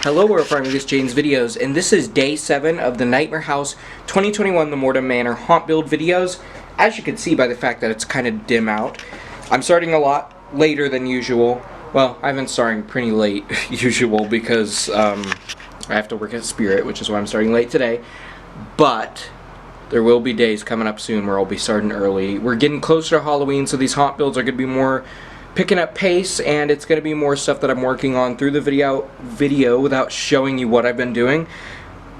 Hello, we're from this Jane's videos, and this is day 7 of the Nightmare House 2021 The Mortem Manor haunt build videos. As you can see by the fact that it's kind of dim out, I'm starting a lot later than usual. Well, I've been starting pretty late usual because I have to work at Spirit, which is why I'm starting late today. But there will be days coming up soon where I'll be starting early. We're getting closer to Halloween, so these haunt builds are going to be more picking up pace, and it's going to be more stuff that I'm working on through the video without showing you what I've been doing.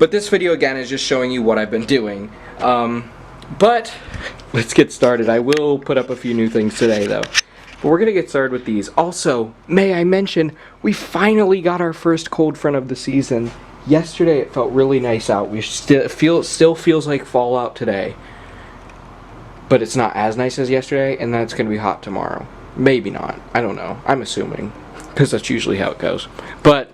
But this video again is just showing you what I've been doing. But let's get started. I will put up a few new things today though. But we're going to get started with these. Also, may I mention, we finally got our first cold front of the season. Yesterday it felt really nice out. We still feels like fall out today. But it's not as nice as yesterday, and then it's going to be hot tomorrow. Maybe not. I don't know. I'm assuming, because that's usually how it goes. But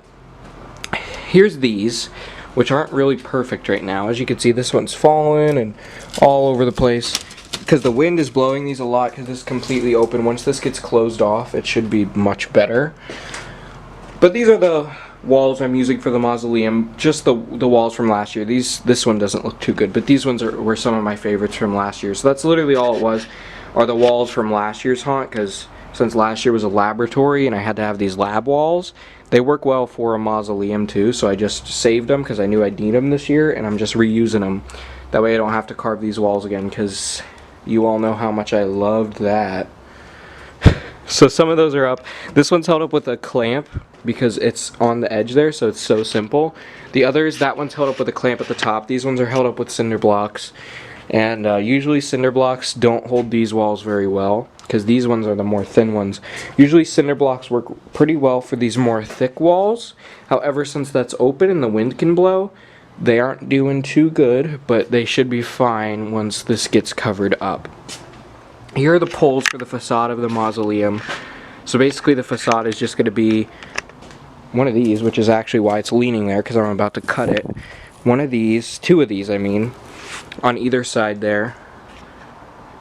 here's these, which aren't really perfect right now. As you can see, this one's fallen and all over the place because the wind is blowing these a lot because this is completely open. Once this gets closed off, it should be much better. But these are the walls I'm using for the mausoleum, just the walls from last year. This one doesn't look too good, but these ones were some of my favorites from last year. So that's literally all it was, are the walls from last year's haunt, because since last year was a laboratory and I had to have these lab walls, they work well for a mausoleum too, so I just saved them because I knew I'd need them this year, and I'm just reusing them. That way I don't have to carve these walls again, because you all know how much I loved that. So some of those are up. This one's held up with a clamp because it's on the edge there, so it's so simple. The others, that one's held up with a clamp at the top. These ones are held up with cinder blocks. And usually cinder blocks don't hold these walls very well, because these ones are the more thin ones. Usually cinder blocks work pretty well for these more thick walls. However, since that's open and the wind can blow, they aren't doing too good, but they should be fine once this gets covered up. Here are the poles for the facade of the mausoleum. So basically the facade is just going to be one of these, which is actually why it's leaning there, because I'm about to cut it. One of these, two of these I mean, on either side there.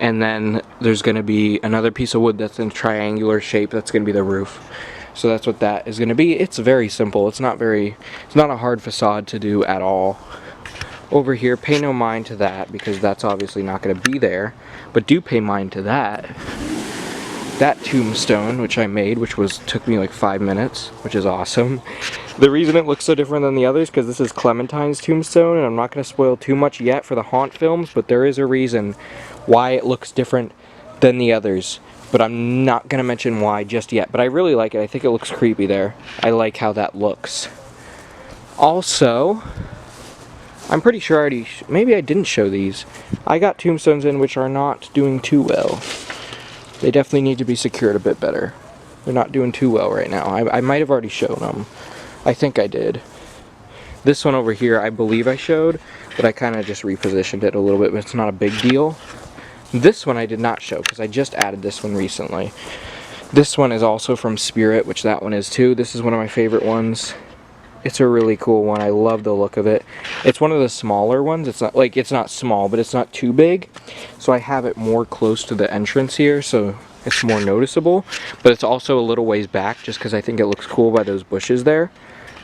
And then there's going to be another piece of wood that's in triangular shape that's going to be the roof. So that's what that is going to be. It's very simple. It's not a hard facade to do at all. Over here, pay no mind to that, because that's obviously not going to be there. But do pay mind to that. That tombstone, which I made, which took me like 5 minutes, which is awesome. The reason it looks so different than the others, because this is Clementine's tombstone, and I'm not going to spoil too much yet for the haunt films, but there is a reason why it looks different than the others. But I'm not going to mention why just yet. But I really like it. I think it looks creepy there. I like how that looks. Also, I'm pretty sure maybe I didn't show these. I got tombstones in which are not doing too well. They definitely need to be secured a bit better. They're not doing too well right now. I might have already shown them. I think I did. This one over here, I believe I showed, but I kind of just repositioned it a little bit, but it's not a big deal. This one I did not show, because I just added this one recently. This one is also from Spirit, which that one is too. This is one of my favorite ones. It's a really cool one. I love the look of it. It's one of the smaller ones. It's not small, but it's not too big. So I have it more close to the entrance here, so it's more noticeable. But it's also a little ways back, just because I think it looks cool by those bushes there.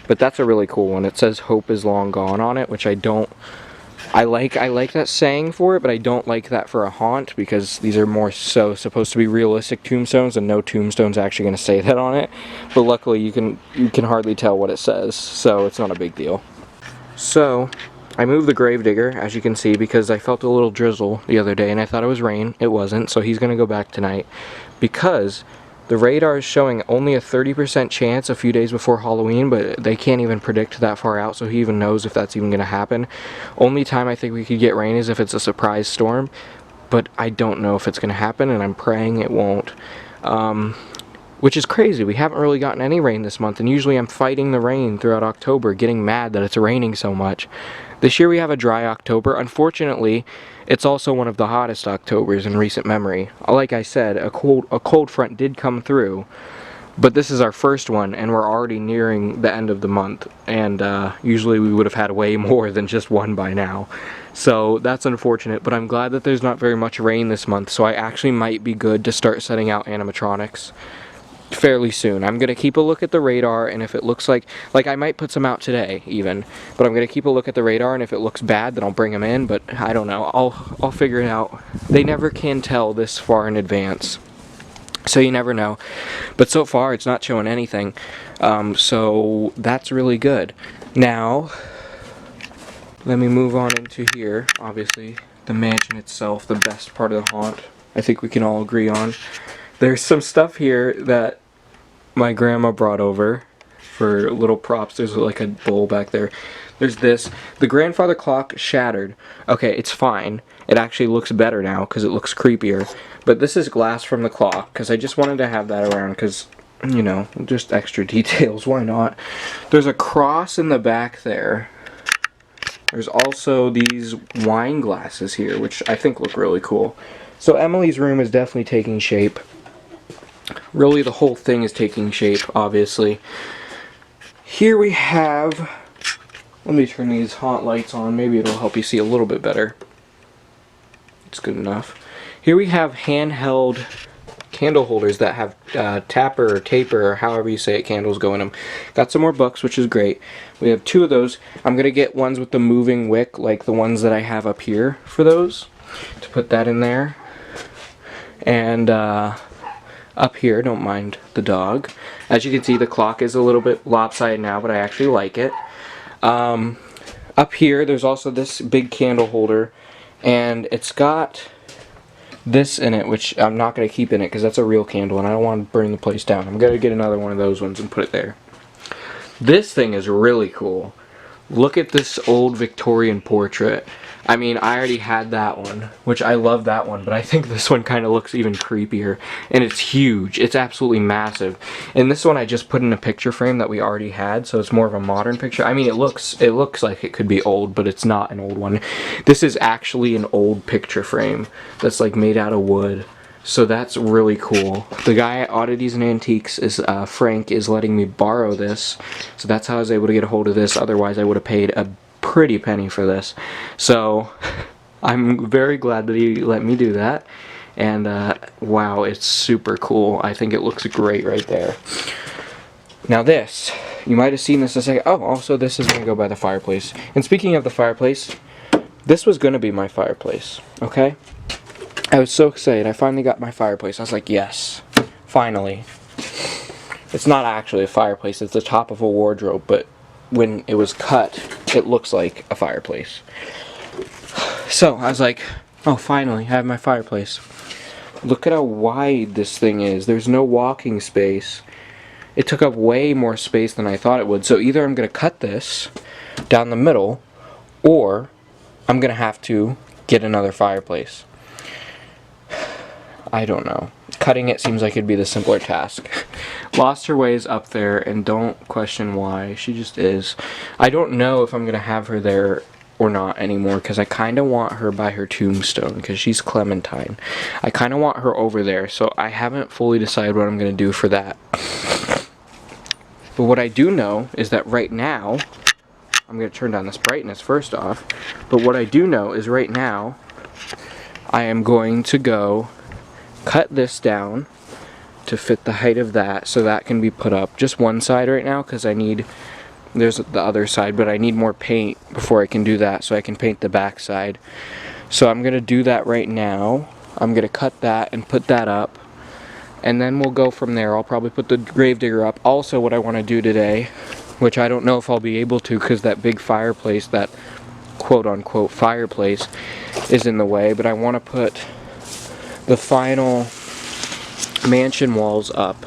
But that's a really cool one. It says "Hope is long gone" on it, which I like that saying for it, but I don't like that for a haunt, because these are more so supposed to be realistic tombstones, and no tombstone's actually going to say that on it. But luckily you can hardly tell what it says, so it's not a big deal. So I moved the gravedigger, as you can see, because I felt a little drizzle the other day and I thought it was rain. It wasn't, so he's going to go back tonight, because the radar is showing only a 30% chance a few days before Halloween, but they can't even predict that far out, so he even knows if that's even going to happen. Only time I think we could get rain is if it's a surprise storm, but I don't know if it's going to happen, and I'm praying it won't. Which is crazy. We haven't really gotten any rain this month, and usually I'm fighting the rain throughout October, getting mad that it's raining so much. This year we have a dry October. Unfortunately, it's also one of the hottest Octobers in recent memory. Like I said, a cold front did come through, but this is our first one, and we're already nearing the end of the month, and usually we would have had way more than just one by now. So that's unfortunate, but I'm glad that there's not very much rain this month, so I actually might be good to start setting out animatronics. fairly soon. I'm gonna keep a look at the radar, and if it looks like I might put some out today even, but I'm gonna keep a look at the radar, and if it looks bad, then I'll bring them in. But I don't know. I'll figure it out. They never can tell this far in advance, so you never know. But so far, it's not showing anything, so that's really good. Now, let me move on into here. Obviously, the mansion itself, the best part of the haunt, I think we can all agree on. There's some stuff here that my grandma brought over for little props. There's like a bowl back there. There's this. The grandfather clock shattered. Okay, it's fine. It actually looks better now because it looks creepier. But this is glass from the clock because I just wanted to have that around because, you know, just extra details. Why not? There's a cross in the back there. There's also these wine glasses here, which I think look really cool. So Emily's room is definitely taking shape. Really, the whole thing is taking shape, obviously. Here we have... Let me turn these haunt lights on. Maybe it'll help you see a little bit better. It's good enough. Here we have handheld candle holders that have tapper or taper, or however you say it, candles go in them. Got some more books, which is great. We have 2 of those. I'm going to get ones with the moving wick, like the ones that I have up here for those, to put that in there. And up here, don't mind the dog. As you can see, the clock is a little bit lopsided now, but I actually like it. Up here, there's also this big candle holder, and it's got this in it, which I'm not going to keep in it because that's a real candle and I don't want to burn the place down. I'm going to get another one of those ones and put it there. This thing is really cool. Look at this old Victorian portrait. I mean, I already had that one, which I love that one, but I think this one kind of looks even creepier. And it's huge. It's absolutely massive. And this one I just put in a picture frame that we already had, so it's more of a modern picture. I mean, it looks like it could be old, but it's not an old one. This is actually an old picture frame that's like made out of wood. So that's really cool. The guy at Oddities and Antiques, Frank, is letting me borrow this. So that's how I was able to get a hold of this. Otherwise, I would have paid a pretty penny for this. So I'm very glad that he let me do that. And wow, it's super cool. I think it looks great right there. Now this, you might have seen this a second. Oh, also this is going to go by the fireplace. And speaking of the fireplace, this was going to be my fireplace, okay? I was so excited. I finally got my fireplace. I was like, yes, finally. It's not actually a fireplace. It's the top of a wardrobe, but when it was cut, it looks like a fireplace. So I was like, oh, finally, I have my fireplace. Look at how wide this thing is. There's no walking space. It took up way more space than I thought it would. So either I'm going to cut this down the middle, or I'm going to have to get another fireplace. I don't know. Cutting it seems like it'd be the simpler task. Lost Her Way is up there, and don't question why. She just is. I don't know if I'm going to have her there or not anymore, because I kind of want her by her tombstone, because she's Clementine. I kind of want her over there, so I haven't fully decided what I'm going to do for that. But what I do know is that right now, I'm going to turn down this brightness first off, but what I do know is right now, I am going to go cut this down to fit the height of that, so that can be put up. Just one side right now, because I need, there's the other side, but I need more paint before I can do that, so I can paint the back side. So I'm going to do that right now. I'm going to cut that and put that up, and then we'll go from there. I'll probably put the gravedigger up. Also, what I want to do today, which I don't know if I'll be able to, because that big fireplace, that quote-unquote fireplace, is in the way, but I want to put the final mansion walls up,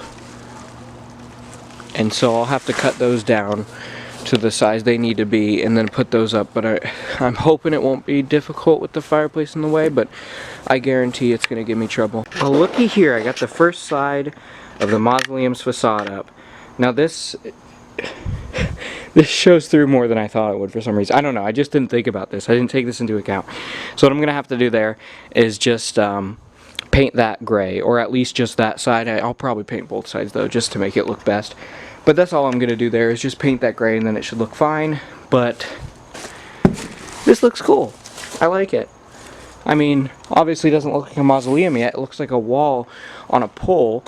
and so I'll have to cut those down to the size they need to be and then put those up. But I'm hoping it won't be difficult with the fireplace in the way, but I guarantee it's going to give me trouble. Well, looky here, I got the first side of the mausoleum's facade up. Now this shows through more than I thought it would for some reason. I don't know, I just didn't think about this. I didn't take this into account. So what I'm going to have to do there is just paint that gray, or at least just that side. I'll probably paint both sides though, just to make it look best. But that's all I'm going to do there, is just paint that gray, and then it should look fine. But this looks cool. I like it. I mean, obviously it doesn't look like a mausoleum yet. It looks like a wall on a pole.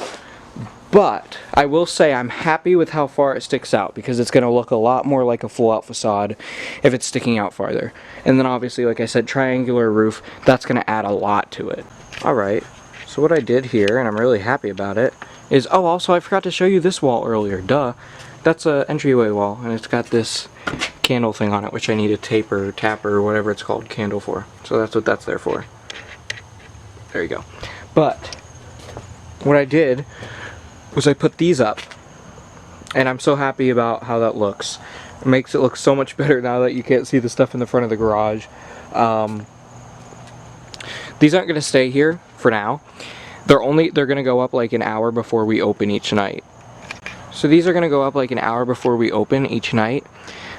But I will say I'm happy with how far it sticks out, because it's going to look a lot more like a full out facade if it's sticking out farther. And then obviously, like I said, triangular roof, that's going to add a lot to it. Alright, so what I did here, and I'm really happy about it, is, oh, also I forgot to show you this wall earlier, duh. That's a entryway wall, and it's got this candle thing on it, which I need a taper, tapper, or whatever it's called, candle for. So that's what that's there for. There you go. But what I did was I put these up, and I'm so happy about how that looks. It makes it look so much better now that you can't see the stuff in the front of the garage. These aren't going to stay here for now. They're going to go up like an hour before we open each night. So these are going to go up like an hour before we open each night.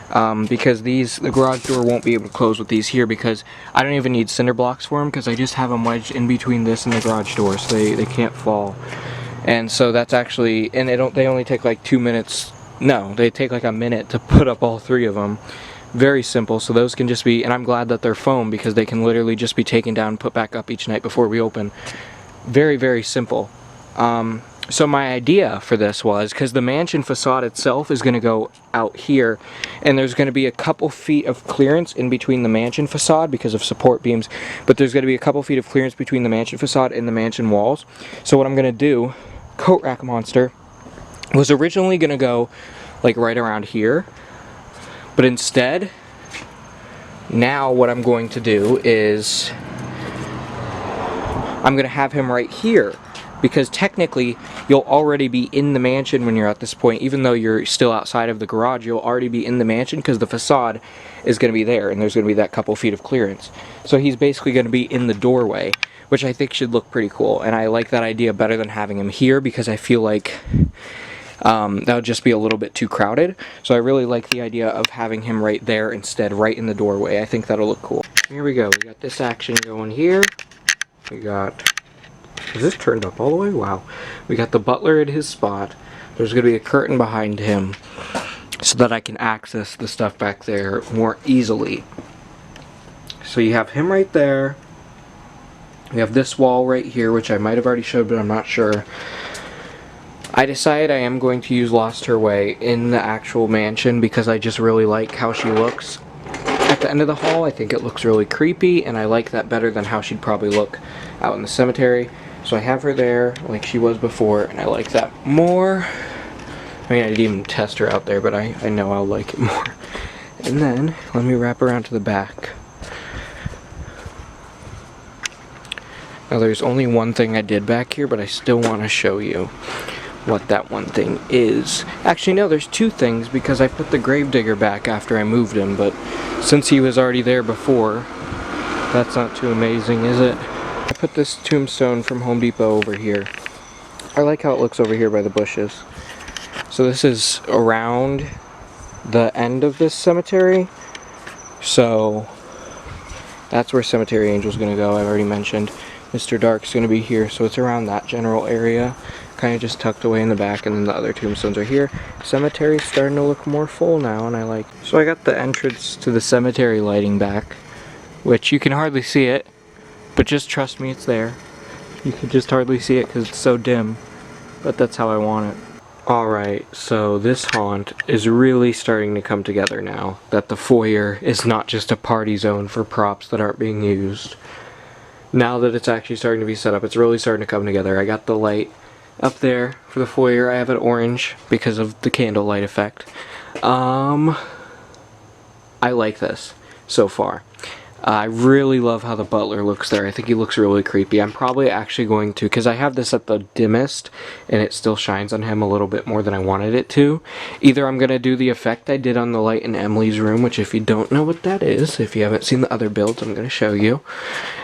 Because the garage door won't be able to close with these here, because I don't even need cinder blocks for them, because I just have them wedged in between this and the garage door, so they can't fall. And so that's actually, and they only take like 2 minutes, no, they take like a minute to put up all 3 of them. Very simple, so those can just be, and I'm glad that they're foam, because they can literally just be taken down and put back up each night before we open. Very, very simple. So my idea for this was, because the mansion facade itself is going to go out here, and there's going to be a couple feet of clearance in between the mansion facade because of support beams, but there's going to be a couple feet of clearance between the mansion facade and the mansion walls. So what I'm going to do, Coat Rack Monster, was originally going to go like right around here, but instead, now what I'm going to do is I'm going to have him right here. Because technically, you'll already be in the mansion when you're at this point. Even though you're still outside of the garage, you'll already be in the mansion, because the facade is going to be there, and there's going to be that couple feet of clearance. So he's basically going to be in the doorway, which I think should look pretty cool. And I like that idea better than having him here, because I feel like that would just be a little bit too crowded. So I really like the idea of having him right there instead, right in the doorway. I think that'll look cool. Here we go. We got this action going here. We got... Is this turned up all the way? Wow. We got the butler at his spot. There's going to be a curtain behind him so that I can access the stuff back there more easily. So you have him right there. We have this wall right here, which I might have already showed, but I'm not sure. I decided I am going to use Lost Her Way in the actual mansion, because I just really like how she looks at the end of the hall. I think it looks really creepy, and I like that better than how she'd probably look out in the cemetery. So I have her there like she was before, and I like that more. I mean, I didn't even test her out there, but I know I'll like it more. And then, let me wrap around to the back. Now there's only one thing I did back here, but I still want to show you what that one thing is. Actually, no, there's 2 things, because I put the gravedigger back after I moved him, but since he was already there before, that's not too amazing, is it? I put this tombstone from Home Depot over here. I like how it looks over here by the bushes. So this is around the end of this cemetery. So that's where Cemetery Angel's going to go. I've already mentioned Mr. Dark's going to be here, so it's around that general area. Kind of just tucked away in the back, and then the other tombstones are here. Cemetery's starting to look more full now, and I like it. So I got the entrance to the cemetery lighting back, which you can hardly see it. But just trust me, it's there. You can just hardly see it because it's so dim. But that's how I want it. Alright, so this haunt is really starting to come together now. That the foyer is not just a party zone for props that aren't being used. Now that it's actually starting to be set up, it's really starting to come together. I got the light up there for the foyer. I have it orange because of the candlelight effect. I like this so far. I really love how the butler looks there. I think he looks really creepy. I'm probably actually going to, because I have this at the dimmest, and it still shines on him a little bit more than I wanted it to. Either I'm going to do the effect I did on the light in Emily's room, which if you don't know what that is, if you haven't seen the other builds, I'm going to show you.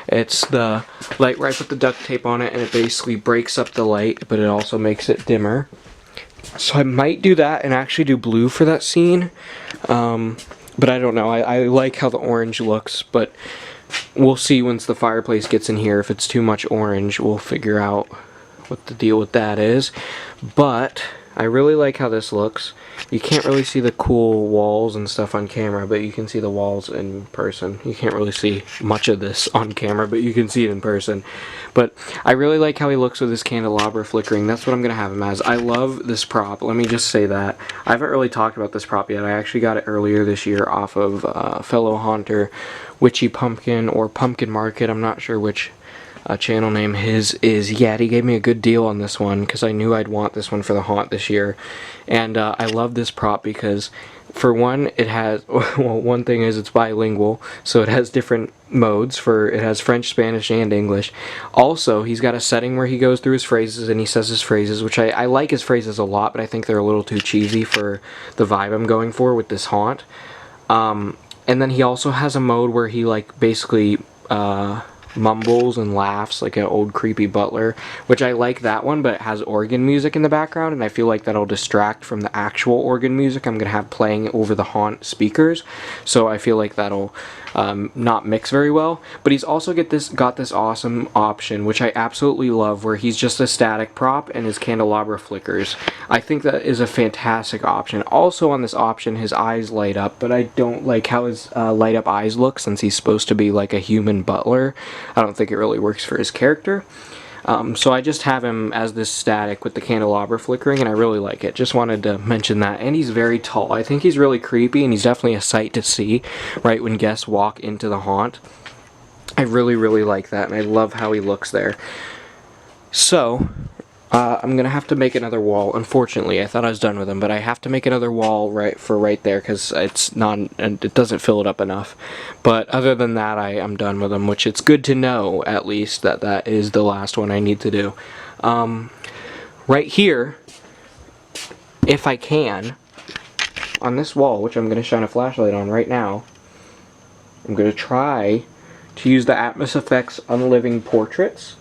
It's the light where I put the duct tape on it, and it basically breaks up the light, but it also makes it dimmer. So I might do that and actually do blue for that scene. But I don't know. I like how the orange looks, but we'll see once the fireplace gets in here. If it's too much orange, we'll figure out what the deal with that is. But I really like how this looks. You can't really see the cool walls and stuff on camera, but you can see the walls in person. You can't really see much of this on camera, but you can see it in person. But I really like how he looks with his candelabra flickering. That's what I'm going to have him as. I love this prop. Let me just say that. I haven't really talked about this prop yet. I actually got it earlier this year off of fellow haunter, Witchy Pumpkin or Pumpkin Market. I'm not sure which channel name his is yet. He gave me a good deal on this one because I knew I'd want this one for the haunt this year. And I love this prop because, for one, it has, well, one thing is it's bilingual, so it has different modes. It has French, Spanish, and English. Also, he's got a setting where he goes through his phrases and he says his phrases, which I like his phrases a lot, but I think they're a little too cheesy for the vibe I'm going for with this haunt. And then he also has a mode where he, like, basically mumbles and laughs like an old creepy butler, which I like that one, but it has organ music in the background, and I feel like that'll distract from the actual organ music I'm gonna have playing over the haunt speakers, so I feel like that'll not mix very well. But he's also got this awesome option, which I absolutely love, where he's just a static prop and his candelabra flickers. I think that is a fantastic option. Also on this option, his eyes light up, but I don't like how his light up eyes look since he's supposed to be like a human butler. I don't think it really works for his character. So I just have him as this static with the candelabra flickering, and I really like it. Just wanted to mention that. And he's very tall. I think he's really creepy, and he's definitely a sight to see, right, when guests walk into the haunt. I really, really like that, and I love how he looks there. So, I'm going to have to make another wall. Unfortunately, I thought I was done with him, but I have to make another wall right there because it doesn't fill it up enough. But other than that, I'm done with him, which it's good to know, at least, that is the last one I need to do. Right here, if I can, on this wall, which I'm going to shine a flashlight on right now, I'm going to try to use the Atmos Effects Unliving Portraits.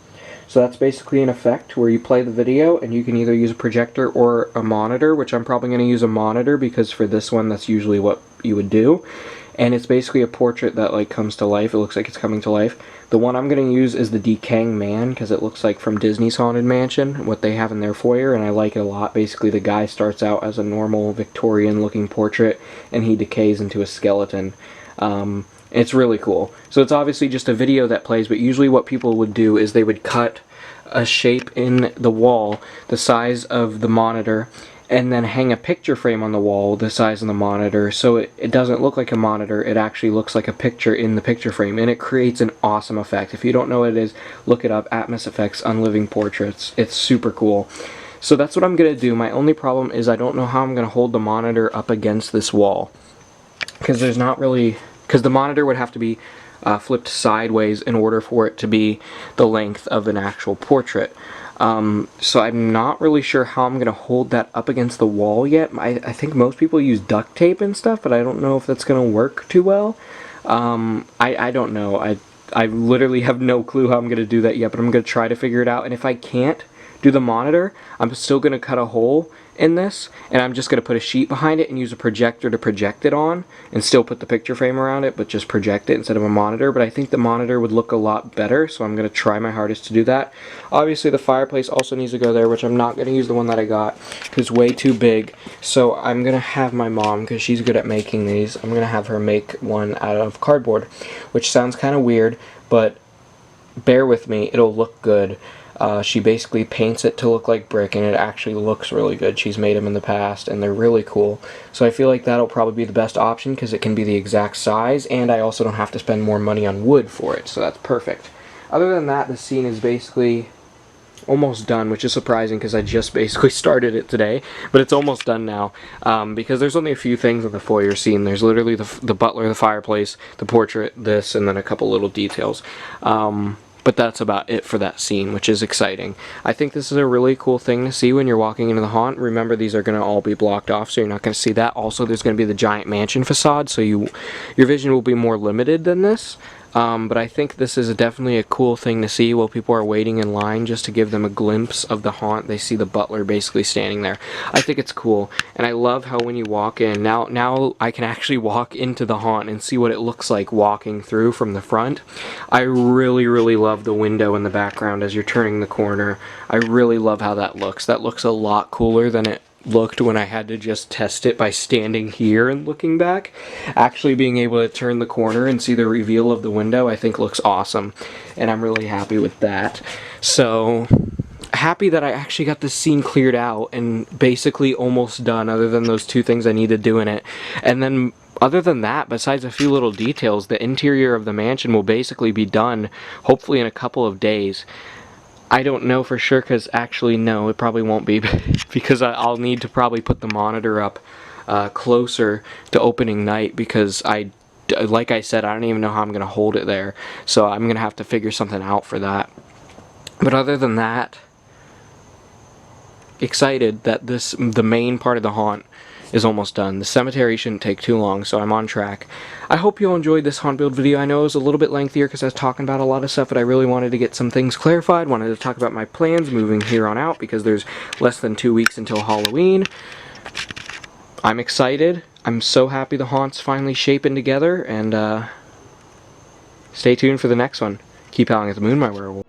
So that's basically an effect where you play the video and you can either use a projector or a monitor, which I'm probably going to use a monitor because for this one that's usually what you would do. And it's basically a portrait that like comes to life. It looks like it's coming to life. The one I'm going to use is the Decaying Man because it looks like from Disney's Haunted Mansion, what they have in their foyer, and I like it a lot. Basically the guy starts out as a normal Victorian looking portrait and he decays into a skeleton. It's really cool. So it's obviously just a video that plays, but usually what people would do is they would cut a shape in the wall the size of the monitor and then hang a picture frame on the wall the size of the monitor, so it doesn't look like a monitor, it actually looks like a picture in the picture frame, and it creates an awesome effect. If you don't know what it is, look it up, Atmos Effects Unliving Portraits. It's super cool. So that's what I'm going to do. My only problem is I don't know how I'm going to hold the monitor up against this wall, because there's not really... because the monitor would have to be flipped sideways in order for it to be the length of an actual portrait. So I'm not really sure how I'm going to hold that up against the wall yet. I think most people use duct tape and stuff, but I don't know if that's going to work too well. I don't know. I literally have no clue how I'm going to do that yet, but I'm going to try to figure it out. And if I can't do the monitor, I'm still going to cut a hole in this, and I'm just going to put a sheet behind it and use a projector to project it on, and still put the picture frame around it, but just project it instead of a monitor. But I think the monitor would look a lot better, so I'm going to try my hardest to do that. Obviously the fireplace also needs to go there, which I'm not going to use the one that I got because it's way too big. So I'm going to have my mom, because she's good at making these, I'm going to have her make one out of cardboard, which sounds kind of weird, but bear with me, it'll look good. She basically paints it to look like brick, and it actually looks really good. She's made them in the past, and they're really cool. So I feel like that'll probably be the best option because it can be the exact size, and I also don't have to spend more money on wood for it, so that's perfect. Other than that, the scene is basically almost done, which is surprising because I just basically started it today, but it's almost done now because there's only a few things in the foyer scene. There's literally the butler, the fireplace, the portrait, this, and then a couple little details. But that's about it for that scene, which is exciting. I think this is a really cool thing to see when you're walking into the haunt. Remember, these are going to all be blocked off, so you're not going to see that. Also, there's going to be the giant mansion facade, so your vision will be more limited than this. But I think this is definitely a cool thing to see while people are waiting in line, just to give them a glimpse of the haunt. They see the butler basically standing there. I think it's cool, and I love how when you walk in, now I can actually walk into the haunt and see what it looks like walking through from the front. I really, really love the window in the background as you're turning the corner. I really love how that looks. That looks a lot cooler than it looked when I had to just test it by standing here and looking back. Actually being able to turn the corner and see the reveal of the window, I think looks awesome, and I'm really happy with that. So happy that I actually got this scene cleared out and basically almost done, other than those two things I need to do in it. And then other than that, besides a few little details, the interior of the mansion will basically be done hopefully in a couple of days. I don't know for sure, because actually no, it probably won't be, because I'll need to probably put the monitor up closer to opening night, because like I said, I don't even know how I'm going to hold it there, so I'm going to have to figure something out for that. But other than that, excited that the main part of the haunt is almost done. The cemetery shouldn't take too long, so I'm on track. I hope you all enjoyed this haunt build video. I know it was a little bit lengthier because I was talking about a lot of stuff, but I really wanted to get some things clarified. Wanted to talk about my plans moving here on out, because there's less than 2 weeks until Halloween. I'm excited. I'm so happy the haunt's finally shaping together, and stay tuned for the next one. Keep howling at the moon, my werewolves.